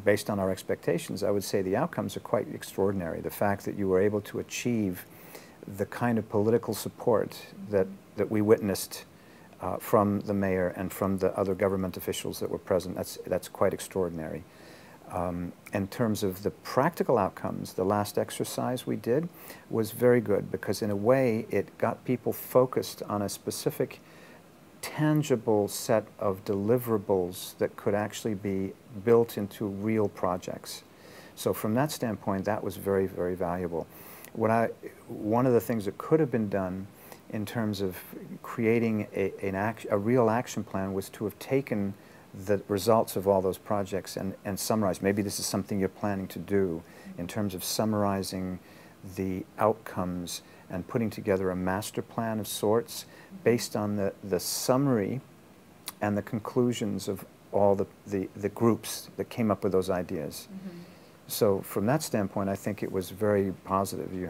based on our expectations, I would say the outcomes are quite extraordinary. The fact that you were able to achieve the kind of political support that we witnessed from the mayor and from the other government officials that were present, that's quite extraordinary. In terms of the practical outcomes, the last exercise we did was very good because in a way it got people focused on a specific tangible set of deliverables that could actually be built into real projects. So from that standpoint, that was very, very valuable. One of the things that could have been done in terms of creating a real action plan was to have taken the results of all those projects and summarize. Maybe this is something you're planning to do in terms of summarizing the outcomes and putting together a master plan of sorts based on the summary and the conclusions of all the groups that came up with those ideas. So from that standpoint, I think it was very positive. You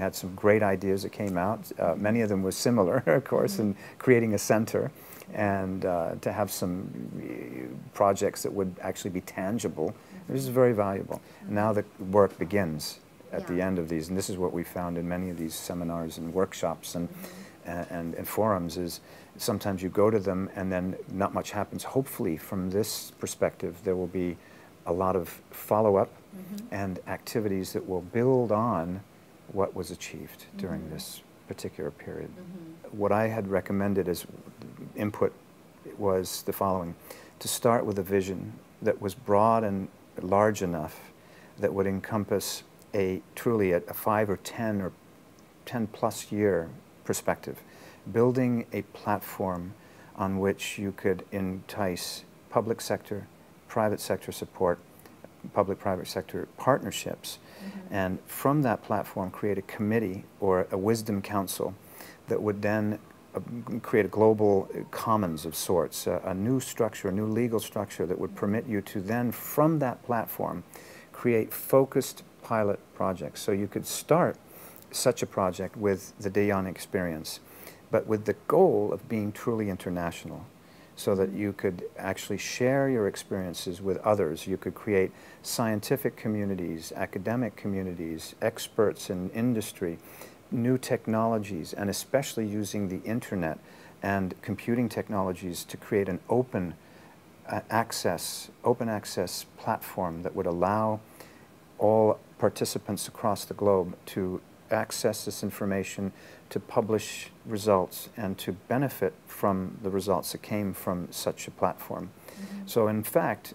had some great ideas that came out. Many of them were similar, of course, in creating a center and to have some projects that would actually be tangible. This is very valuable. Now the work begins at the end of these, and this is what we found in many of these seminars and workshops and forums is sometimes you go to them and then not much happens. Hopefully from this perspective there will be a lot of follow-up and activities that will build on what was achieved during this particular period. What I had recommended as input was the following: to start with a vision that was broad and large enough that would encompass truly a 5 or 10 or 10 plus year perspective, building a platform on which you could entice public sector, private sector support, public-private sector partnerships, and from that platform create a committee or a wisdom council that would then create a global commons of sorts, a new structure, a new legal structure that would permit you to then, from that platform, create focused pilot projects. So you could start such a project with the De Young experience, but with the goal of being truly international, so that you could actually share your experiences with others. You could create scientific communities, academic communities, experts in industry, new technologies, and especially using the internet and computing technologies to create an open access platform that would allow all participants across the globe to access this information, to publish results, and to benefit from the results that came from such a platform. So in fact,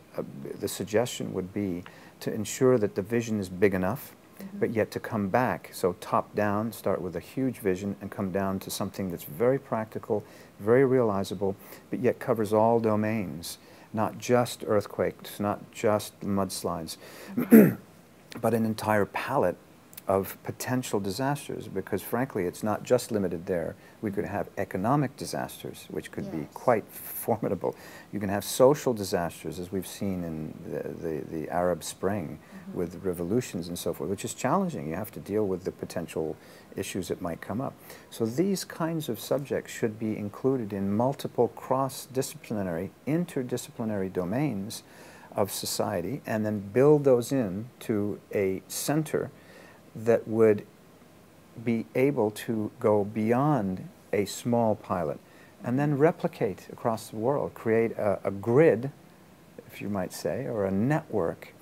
the suggestion would be to ensure that the vision is big enough, but yet to come back, so top down, start with a huge vision and come down to something that's very practical, very realizable, but yet covers all domains, not just earthquakes, not just mudslides, but an entire palette of potential disasters, because frankly it's not just limited there. We could have economic disasters, which could be quite formidable. You can have social disasters, as we've seen in the Arab Spring with revolutions and so forth, which is challenging. You have to deal with the potential issues that might come up. So these kinds of subjects should be included in multiple cross-disciplinary, interdisciplinary domains of society, and then build those in to a center that would be able to go beyond a small pilot and then replicate across the world, create a grid, if you might say, or a network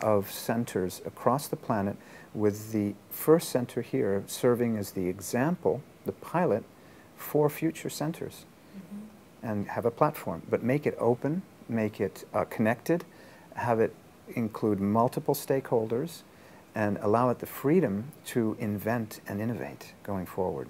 of centers across the planet, with the first center here serving as the example, the pilot, for future centers. And have a platform, but make it open, make it connected, have it include multiple stakeholders, and allow it the freedom to invent and innovate going forward.